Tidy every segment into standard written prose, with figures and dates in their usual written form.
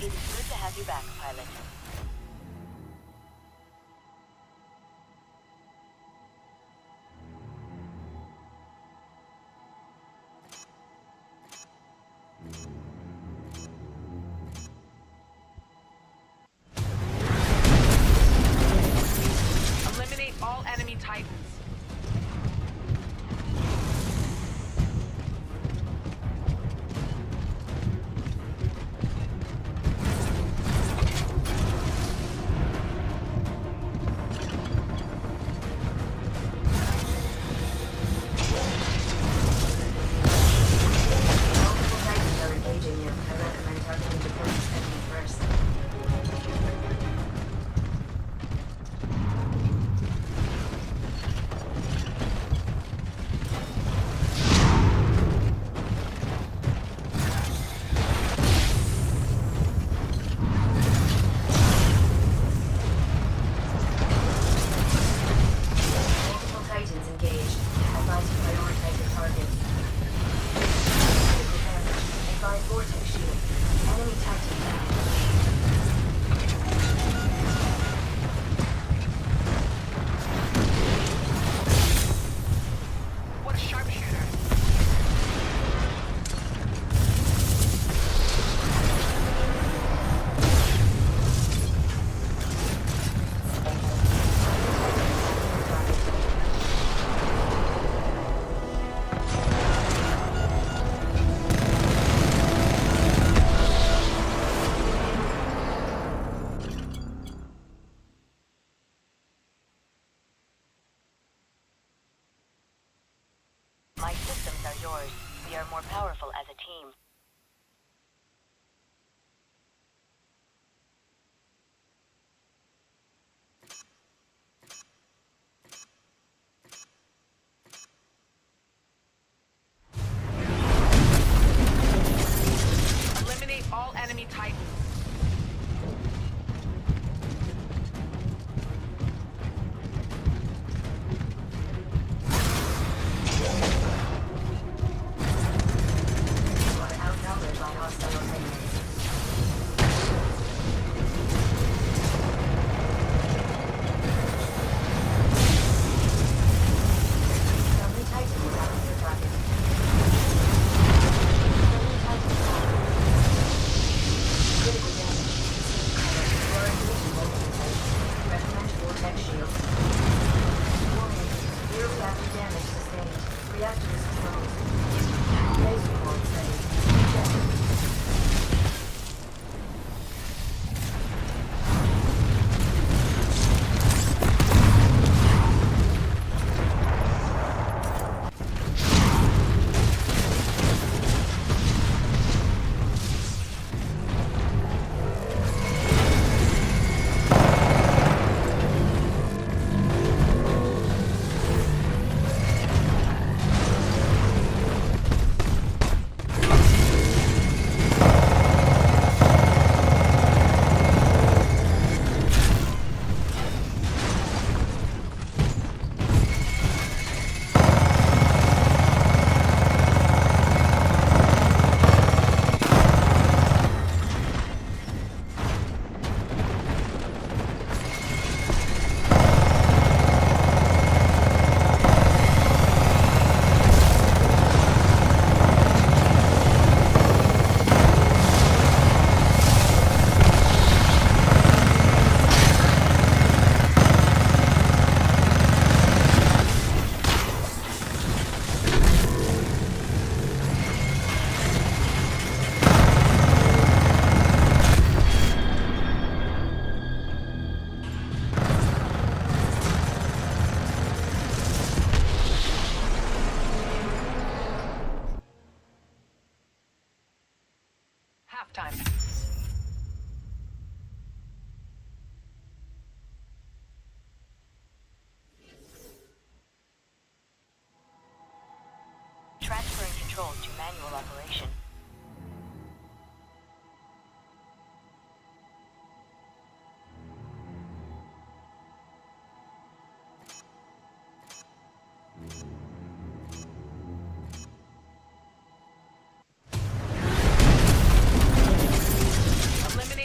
It is good to have you back, pilot. Eliminate all enemy Titans. My systems are yours. We are more powerful as a team. Eliminate all enemy Titans. Halftime. Transferring control to manual operation. Eliminate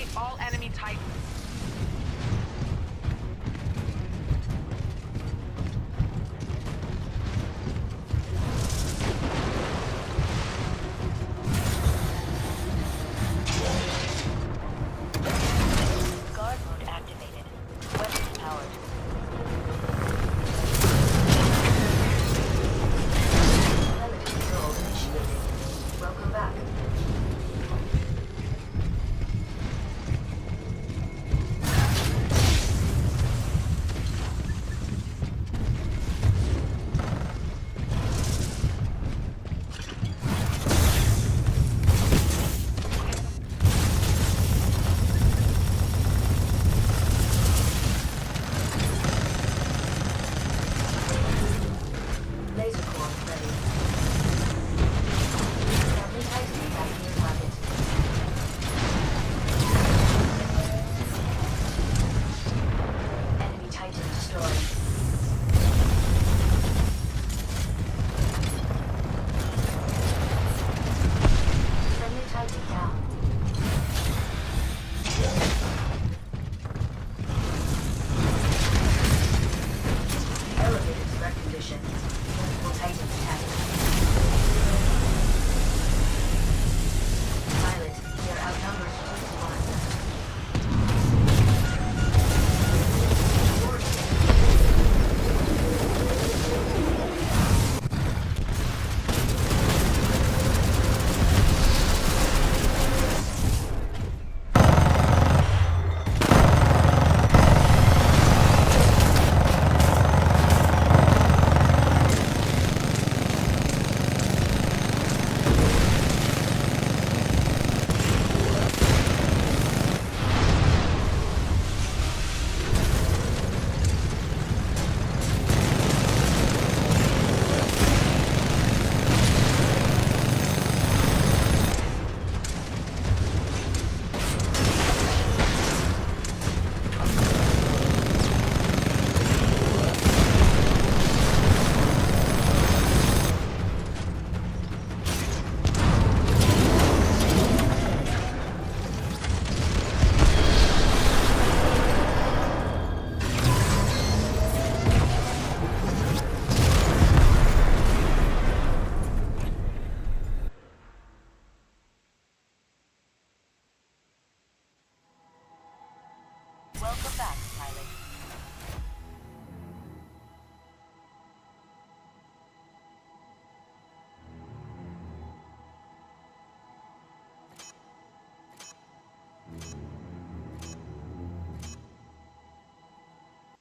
Welcome back, pilot.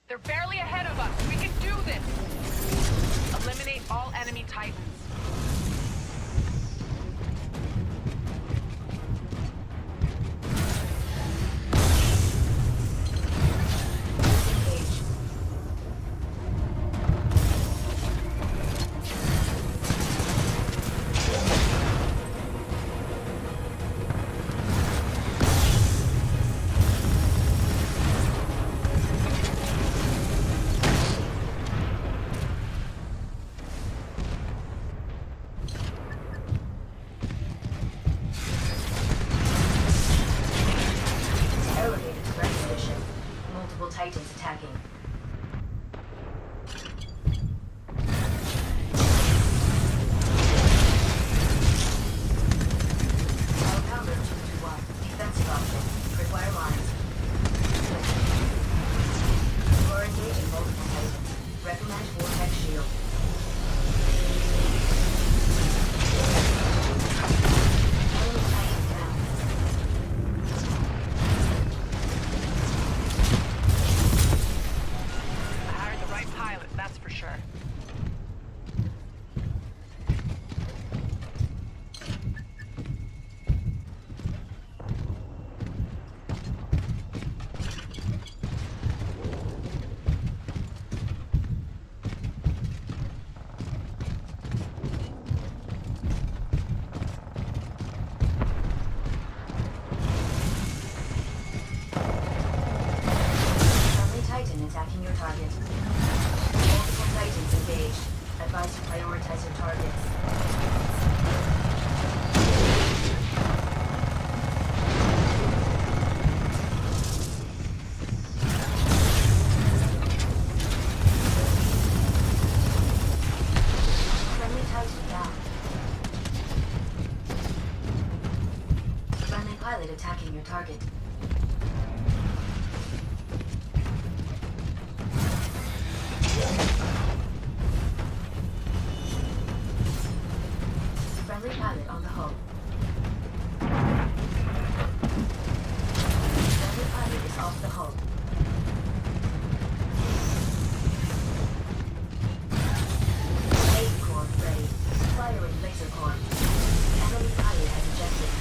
They're barely ahead of us. We can do this. Eliminate all enemy Titans. Titans attacking. Our power 221. Defensive option. Require lines. You are engaging multiple Titans. Recommend vortex shield. Enemy Titan down. Pilot, that's for sure. Friendly Titan attacking your target. Multiple Titans engaged. Advise to prioritize your targets. Friendly Titan down. Friendly pilot attacking your target. Friendly pilot on the hull. Friendly pilot is off the hull. Laser core ready. Firing laser core. Enemy pilot has ejected.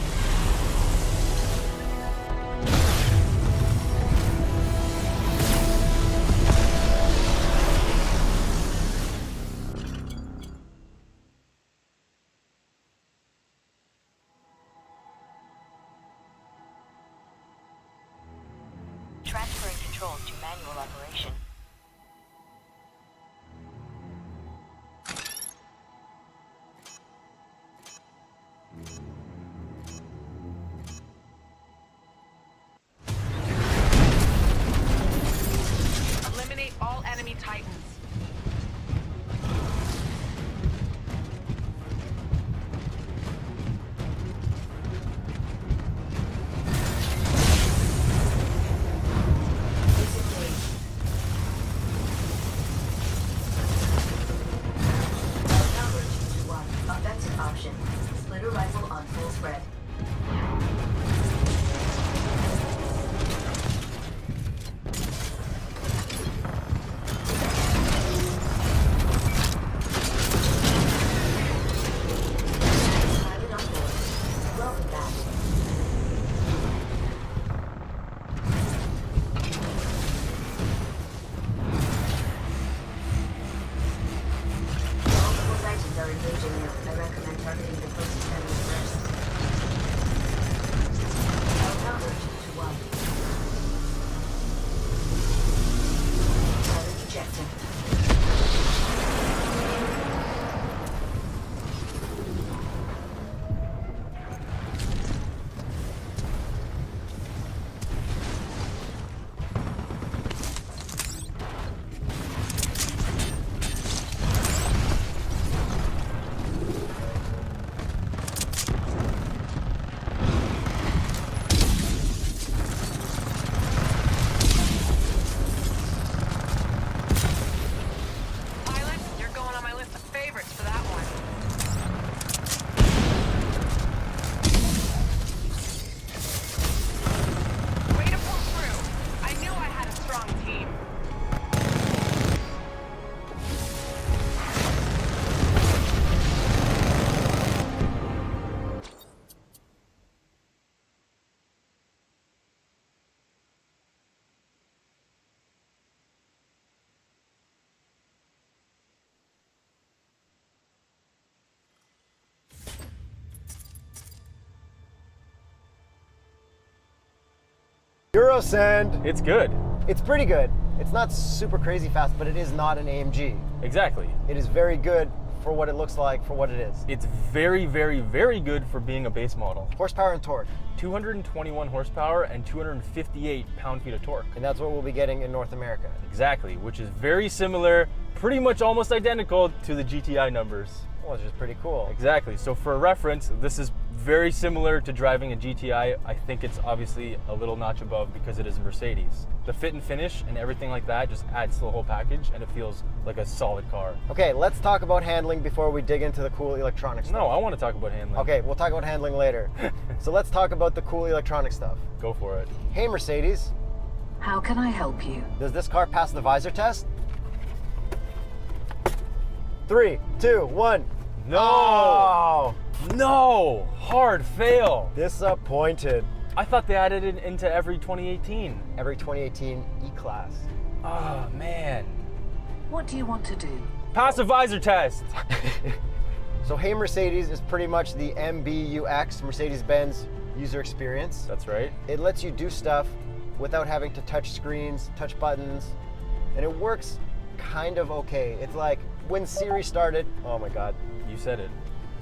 Transferring controls to manual operation. Eliminate all enemy Titans. Disengage. Eurosend. It's good. It's pretty good. It's not super crazy fast, but it is not an AMG. Exactly. It is very good for what it looks like, for what it is. It's very, very, very good for being a base model. Horsepower and torque. 221 horsepower and 258 pound-feet of torque. And that's what we'll be getting in North America. Exactly, which is very similar, pretty much almost identical to the GTI numbers. Well, it's just pretty cool. Exactly. So for reference, this is very similar to driving a GTI. I think it's obviously a little notch above because it is a Mercedes. The fit and finish and everything like that just adds to the whole package, and it feels like a solid car. Okay, let's talk about handling before we dig into the cool electronic stuff. No, I want to talk about handling. Okay, we'll talk about handling later. So let's talk about the cool electronic stuff. Go for it. Hey Mercedes, How can I help you? does this car pass the visor test? 3, 2, 1. No! Oh, No! Hard fail. disappointed. I thought they added it into every 2018. Every 2018 E-Class. Oh, man. What do you want to do? Pass a visor test. So Hey Mercedes is pretty much the MBUX, Mercedes-Benz user experience. That's right. It lets you do stuff without having to touch screens, touch buttons, and it works kind of okay. It's like when Siri started, oh my God. You said it.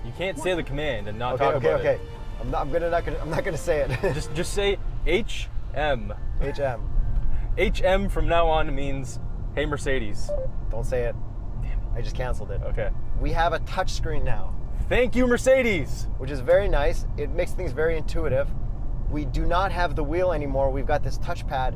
You can't say the command and not Okay, talk okay, about okay. it. I'm not gonna say it. Just say HM. HM. HM from now on means Hey Mercedes. Don't say it. Damn I just canceled it. it. Okay. We have a touch screen now, Thank you, Mercedes. which is very nice. It makes things very intuitive. We do not have the wheel anymore. We've got this touchpad,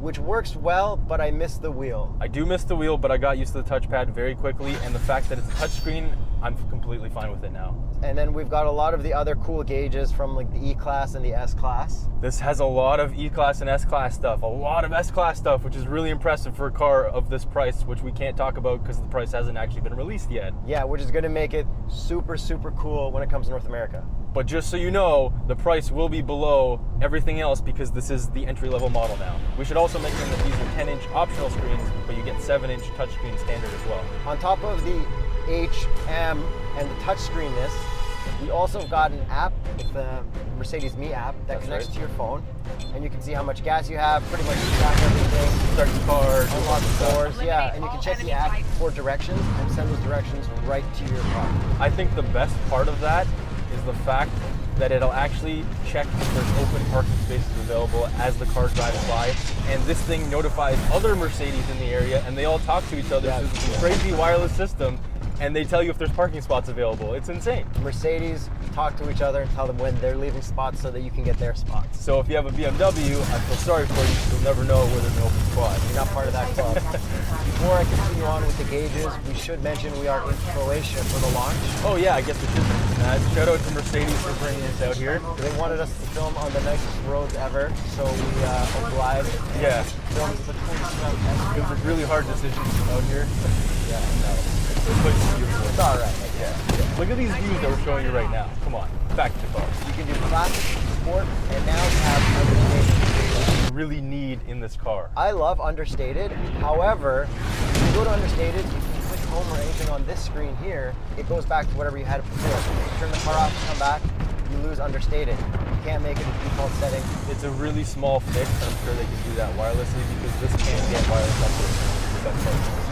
which works well, but I miss the wheel. I do miss the wheel, but I got used to the touchpad very quickly, and the fact that it's a touchscreen, I'm completely fine with it now. And then we've got a lot of the other cool gauges from like the E-Class and the S-Class. This has a lot of E-Class and S-Class stuff, a lot of S-Class stuff, which is really impressive for a car of this price, which we can't talk about because the price hasn't actually been released yet. Yeah, which is gonna make it super, super cool when it comes to North America. But just so you know, the price will be below everything else because this is the entry-level model now. We should also mention that these are 10-inch optional screens, but you get 7-inch touchscreen standard as well. On top of the HM and the touchscreenness, we also got an app, the Mercedes Me app, that That's connects right. to your phone, and you can see how much gas you have, pretty much track everything, Start your car, unlock the doors, yeah, and you can all check the enemy app types. for directions and send those directions right to your car. I think the best part of that is the fact that it'll actually check if there's open parking spaces available as the car drives by, and this thing notifies other Mercedes in the area, and they all talk to each other Yeah. through this crazy wireless system, and they tell you if there's parking spots available. It's insane. Mercedes talk to each other and tell them when they're leaving spots so that you can get their spots. So if you have a BMW, I feel sorry for you, you'll never know where there's an open spot. You're not part of that club. Before I continue on with the gauges, we should mention we are in Croatia for the launch. Oh yeah, I guess we should mention that. Shout out to Mercedes for bringing this out here. They wanted us to film on the nicest roads ever, so we obliged. and Yeah. filmed the coolest stuff It was a really hard decision to come out here. Yeah, no. This place is beautiful. It's all right. Yeah. Look at these views that we're showing you right now. Come on, back to the car. You can do classic, sport, and now you have understated. You really need in this car. I love understated. However, when you go to understated, if you click home or anything on this screen here, it goes back to whatever you had before. If you turn the car off and come back, you lose understated. You can't make it a default setting. It's a really small fix. I'm sure they can do that wirelessly because this can get wireless updates.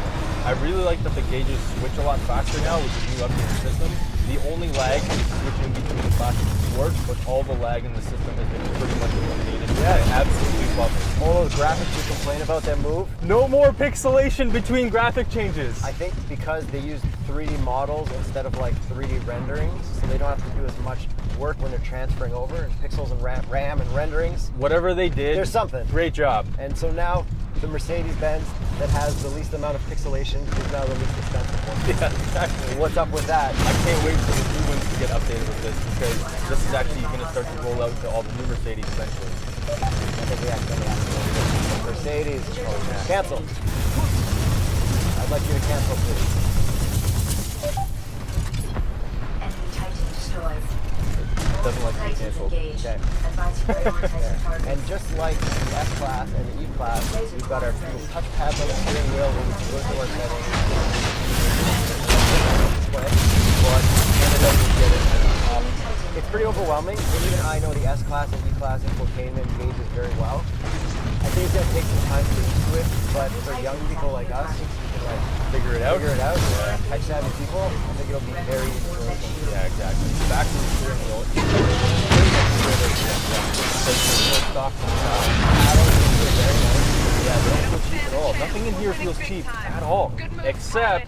I really like that the gauges switch a lot faster now with the new updated system. The only lag is switching between classic and sport, but all the lag in the system has been pretty much eliminated. Yeah, I absolutely love it. All those graphics you complain about that move, No more pixelation between graphic changes. I think because they use 3D models instead of like 3D renderings, so they don't have to do as much work when they're transferring over and pixels and RAM and renderings. Whatever they did, There's something. Great job. And so now the Mercedes-Benz that has the least amount of pixelation is now the least expensive one. Yeah, exactly. What's up with that? I can't wait for the new ones to get updated with this because this is actually going to start to roll out to all the new Mercedes eventually. I think we accidentally have to go. Mercedes, cancel. I'd like you to cancel, please. Enemy Titan destroyed. Doesn't like to be Titans canceled. engaged. Okay. Advise you prioritize targets. And just like the S-Class and the E-Class, we've got our little touchpads on the steering wheel where we can go to our settings. But ended up with getting an It's pretty overwhelming, and even I know the S-Class and E-Class infotainment gauges very well. I think it's going to take some time to get used to it, but for young people like us, who can like Figure it out. tech-savvy people, I think it'll be very enjoyable. Yeah, exactly. Back to the steering wheel. Stock from the top. Very nice. Yeah, they don't feel cheap at all. Nothing in here feels cheap at all, except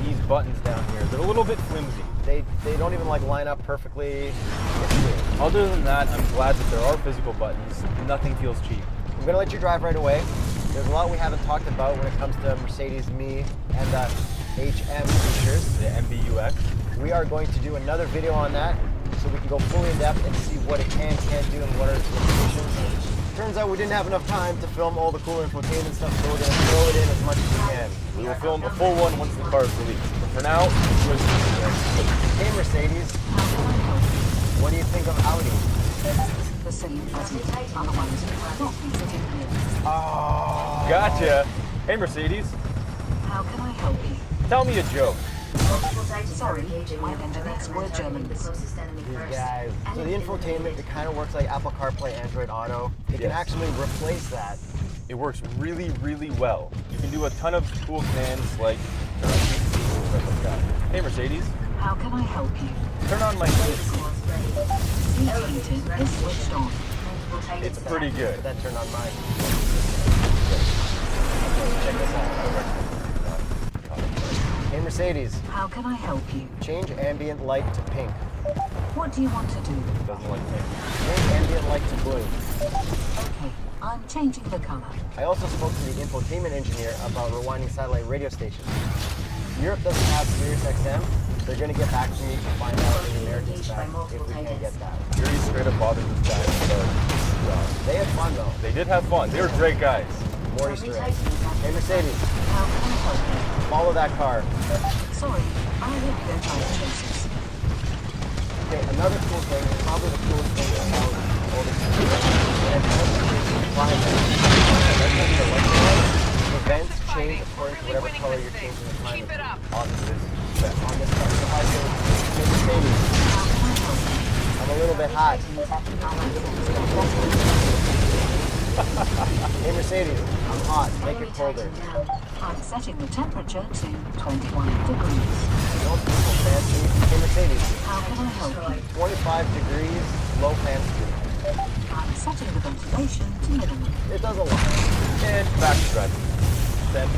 these buttons down here. They're a little bit flimsy. They don't even like line up perfectly. It's weird. Other than that, I'm glad that there are physical buttons. Nothing feels cheap. I'm gonna let you drive right away. There's a lot we haven't talked about when it comes to Mercedes Me and the HM features. The MBUX. We are going to do another video on that so we can go fully in depth and see what it can't do and what are its limitations. Turns out we didn't have enough time to film all the cool infotainment stuff, so we're going to throw it in as much as we can. We will film a full one once the car is released. But for now, Hey Mercedes, what do you think of Audi? The same button. Otherwise, not be sitting here. Oh, gotcha. Hey Mercedes, How can I help you? tell me a joke. Sorry, my engineers were Germans. these guys. So the infotainment, it kind of works like Apple CarPlay, Android Auto. It can Yes. actually replace that. It works really, really well. You can do a ton of cool commands like stuff like that. Hey Mercedes, How can I help you? turn on my heat. Seat heating is switched on. It's pretty good. But then turn on mine. Check this out. Hey Mercedes, How can I help you? change ambient light to pink. What do you want to do? Doesn't like me. Change ambient light to blue. Okay, I'm changing the color. I also spoke to the infotainment engineer about rewinding satellite radio stations. Europe doesn't have Sirius XM. They're going to get back to me to find out in the American spec if we can get that. Yuri straight up bothered this guy. So, They had fun though. they did have fun. They were great guys. More Easter eggs. Hey Mercedes, How can I help you? follow that car. Sorry, I hope you don't like chases. Okay, another cool thing, probably the coolest thing about all this prevents change according to whatever color you're changing the climate. Keep it up. On this. On this car. So I say, hey Mercedes, How can I help you? I'm a little bit hot. Hey Mercedes, I'm hot. Make it colder. I'm setting the temperature to 21 degrees. Don't be so fancy. Hey Mercedes, How can I help you? 25 degrees, low fan speed. I'm setting the ventilation to minimum. It does a lot. And back to driving. Then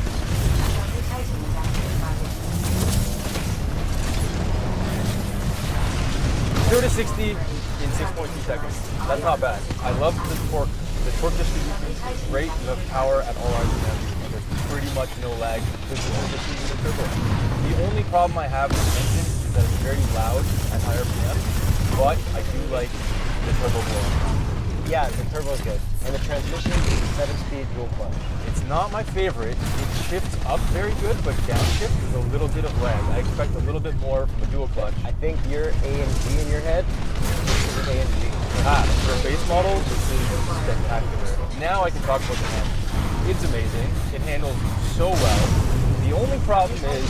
0 to 60 in 6.2 seconds. That's not bad. I love the torque. The torque distribution is great. You have power at all RPMs, and there's pretty much no lag because this is the turbo. The only problem I have with the engine is that it's very loud at high RPM, but I do like the turbo blow. Yeah, the turbo is good. And the transmission is a 7-speed dual clutch. It's not my favorite. It shifts up very good, but downshift is a little bit of lag. I expect a little bit more from a dual clutch. I think you're AMG in your head. This is AMG. Perhaps for a base model, this is spectacular. Now I can talk about the handle. It's amazing. It handles so well. The only problem is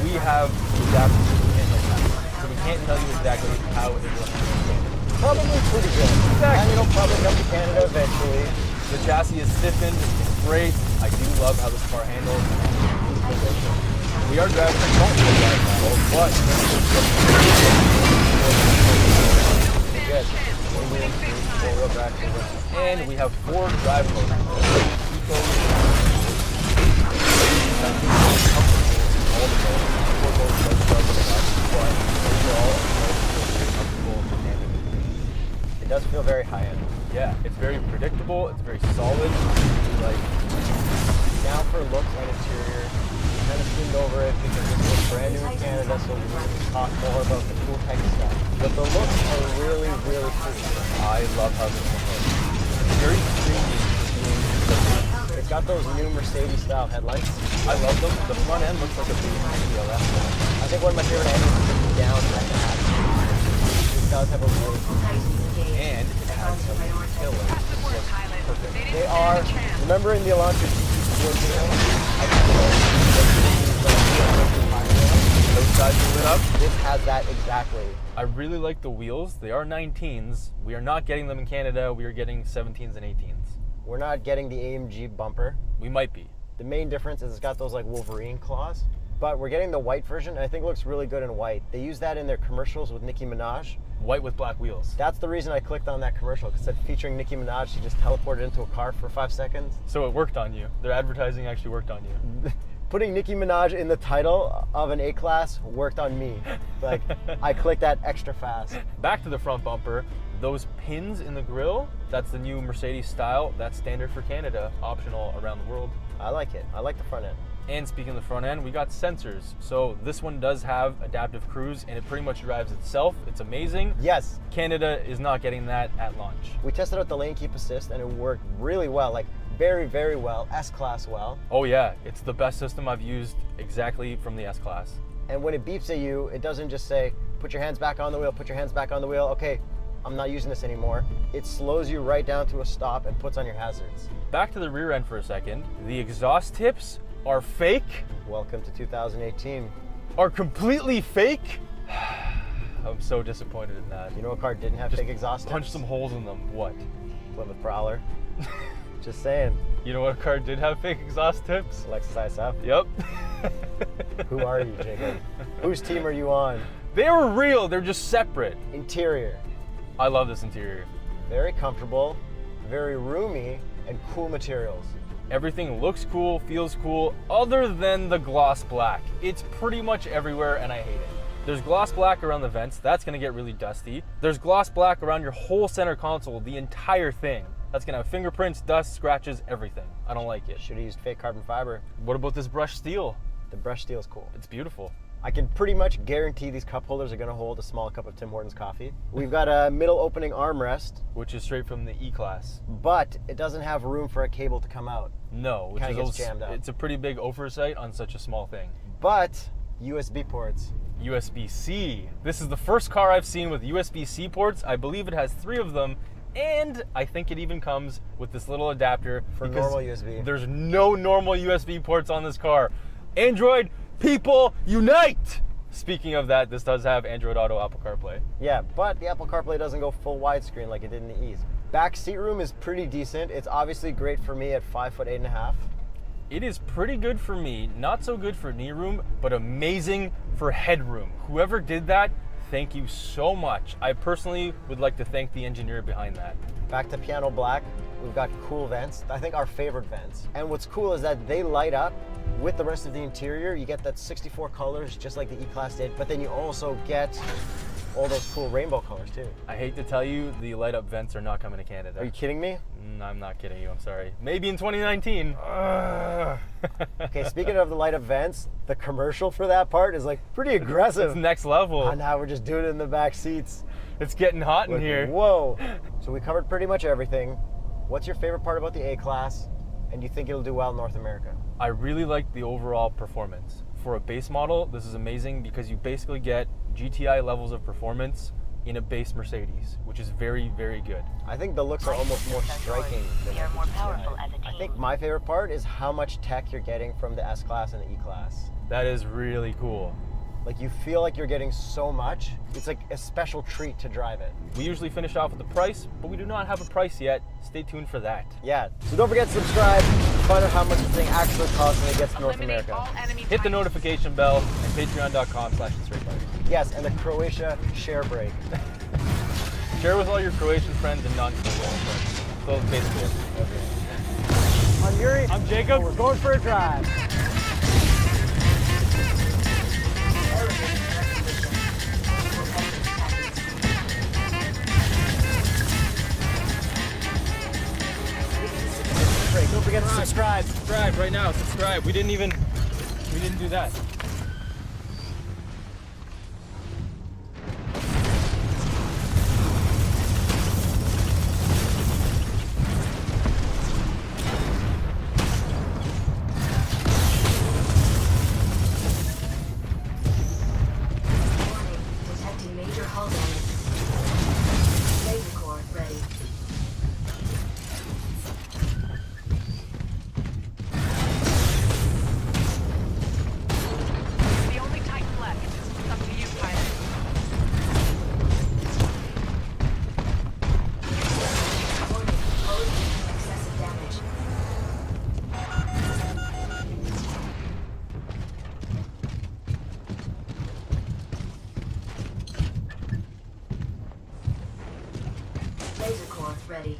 we have adapters to handle that. So we can't tell you exactly how it will handle. Probably pretty good. Exactly. And it'll probably come to Canada eventually. The chassis is stiffened. It's great. I do love how this car handles. We are driving a front-wheel drive model, but good. Four-wheel drive. And we have 4 drive modes. Eco, all the modes. 4 modes does start with us, but overall, very comfortable and It does feel very high-end. yeah, it's very predictable. It's very solid. Like, Now for looks and interior, we kind of skimmed over it because this is brand new in Canada, so we need to talk more about the cool tech stuff. But the looks are really, really cool. I love how this one looks. It's very creepy. It's got those new Mercedes-style headlights. I love them. The front end looks like a big CLS. I think one of my favorite angles is looking down at the hatch. It does have a really cool And it has some killer. Perfect. They are, remember in the Elantra GT4 video? I Those both sides are lit up. This has that exactly. I really like the wheels. They are 19s. We are not getting them in Canada. We are getting 17s and 18s. We're not getting the AMG bumper. We might be. The main difference is it's got those like Wolverine claws. But we're getting the white version, and I think it looks really good in white. They use that in their commercials with Nicki Minaj. White with black wheels. That's the reason I clicked on that commercial, because it said featuring Nicki Minaj. She just teleported into a car for 5 seconds. So it worked on you. Their advertising actually worked on you. Putting Nicki Minaj in the title of an A-Class worked on me. Like, I clicked that extra fast. Back to the front bumper. Those pins in the grille, that's the new Mercedes style. That's standard for Canada, optional around the world. I like it. I like the front end. And speaking of the front end, we got sensors. So this one does have adaptive cruise, and it pretty much drives itself. It's amazing. Yes. Canada is not getting that at launch. We tested out the lane keep assist, and it worked really well. Like, very, very well. S-Class well. Oh yeah, it's the best system I've used exactly from the S-Class. And when it beeps at you, it doesn't just say, put your hands back on the wheel, put your hands back on the wheel. Okay, I'm not using this anymore. It slows you right down to a stop and puts on your hazards. Back to the rear end for a second. The exhaust tips are fake. Welcome to 2018. Are completely fake. I'm so disappointed in that. You know what car didn't have fake exhaust Punch tips? some holes in them. What? Plymouth Prowler. Just saying. You know what car did have fake exhaust tips? Lexus ISF. Yep. Who are you, Jacob? Whose team are you on? They were real. They're just separate. Interior. I love this interior. Very comfortable, very roomy, and cool materials. Everything looks cool, feels cool, other than the gloss black. It's pretty much everywhere and I hate it. There's gloss black around the vents, that's gonna get really dusty. There's gloss black around your whole center console, the entire thing. That's gonna have fingerprints, dust, scratches, everything. I don't like it. Should have used fake carbon fiber. What about this brushed steel? The brush steel is cool. It's beautiful. I can pretty much guarantee these cup holders are gonna hold a small cup of Tim Hortons coffee. We've got a middle opening armrest, Which is straight from the E-Class. but it doesn't have room for a cable to come out. No, which Kinda is gets jammed up. it's a pretty big oversight on such a small thing. But USB ports. USB-C. This is the first car I've seen with USB-C ports. I believe it has 3 of them, and I think it even comes with this little adapter For because normal USB. There's no normal USB ports on this car. Android people unite! Speaking of that, this does have Android Auto, Apple CarPlay. Yeah, but the Apple CarPlay doesn't go full widescreen like it did in the E's. Back seat room is pretty decent. It's obviously great for me at 5'8.5". It is pretty good for me, not so good for knee room, but amazing for headroom. Whoever did that, thank you so much. I personally would like to thank the engineer behind that. Back to piano black, we've got cool vents. I think our favorite vents. And what's cool is that they light up with the rest of the interior. You get that 64 colors just like the E-Class did, but then you also get all those cool rainbow colors too. I hate to tell you, the light up vents are not coming to Canada. Are you kidding me? I'm not kidding you, I'm sorry. Maybe in 2019. Okay, speaking of the light up vents, the commercial for that part is like pretty aggressive. It's next level. And now we're just doing it in the back seats. It's getting hot in Like, here. Whoa. So we covered pretty much everything. What's your favorite part about the A-Class? And do you think it'll do well in North America? I really like the overall performance. For a base model, this is amazing because you basically get GTI levels of performance in a base Mercedes, which is very, very good. I think the looks are almost more striking than We are the more GTI. powerful as a team. I think my favorite part is how much tech you're getting from the S-Class and the E-Class. That is really cool. Like, you feel like you're getting so much. It's like a special treat to drive it. We usually finish off with the price, but we do not have a price yet. Stay tuned for that. Yeah, so don't forget to subscribe to find out how much this thing actually costs when it gets to North Eliminate America. all enemy Hit the Titans. notification bell and patreon.com/thestraightbike. Yes, and the Croatia share break. Share with all your Croatian friends and non-Croatian friends. So that's basically it. I'm Yuri. I'm Jacob. We're going for a drive. Don't forget to subscribe. Subscribe right now. Subscribe. We didn't do that. Warning, detecting major hull damage. Laser core ready. core ready.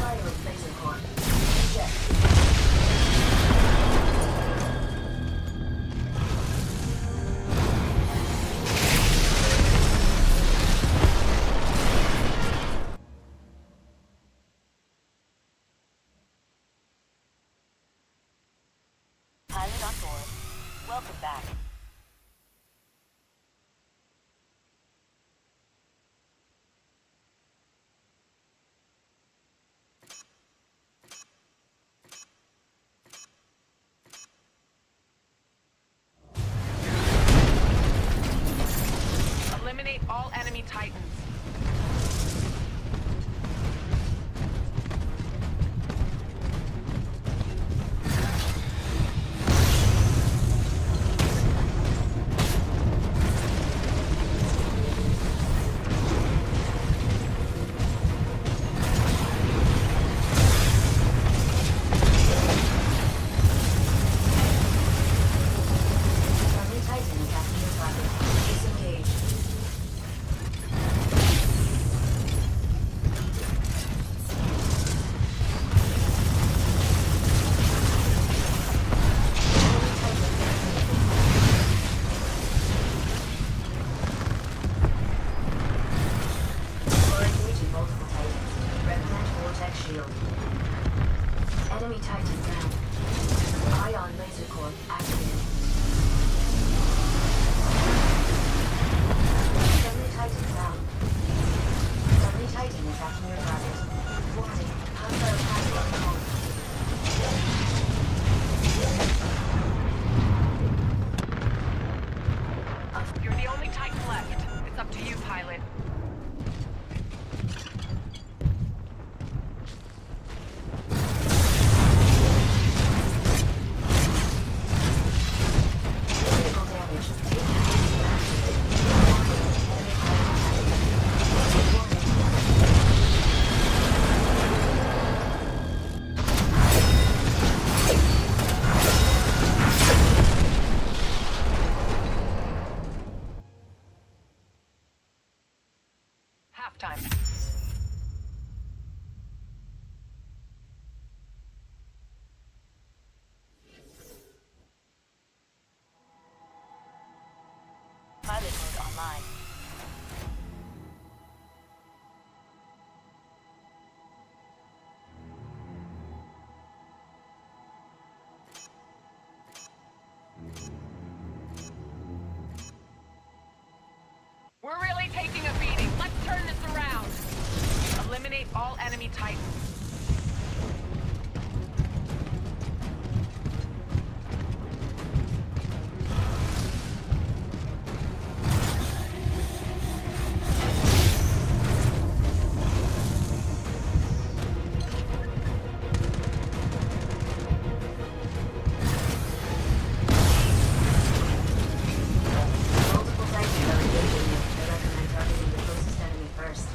Firing laser core. Eject. Pilot on board. Welcome back. Eliminate all enemy Titans. Friendly Titan attacking your target. Disengage. We're engaging multiple Titans. Recommend vortex shield. Enemy Titan down. Ion laser core activated. Friendly Titan down. Friendly Titan attacking your target. Warning, hostile attack on call. You're the only Titan left. It's up to you, pilot. Critical damage. Enemy Titan Halftime. Pilot mode online. We're really taking a beating. Let's turn this around. Eliminate all enemy Titans. multiple Titans are engaging you. I recommend targeting the closest enemy first.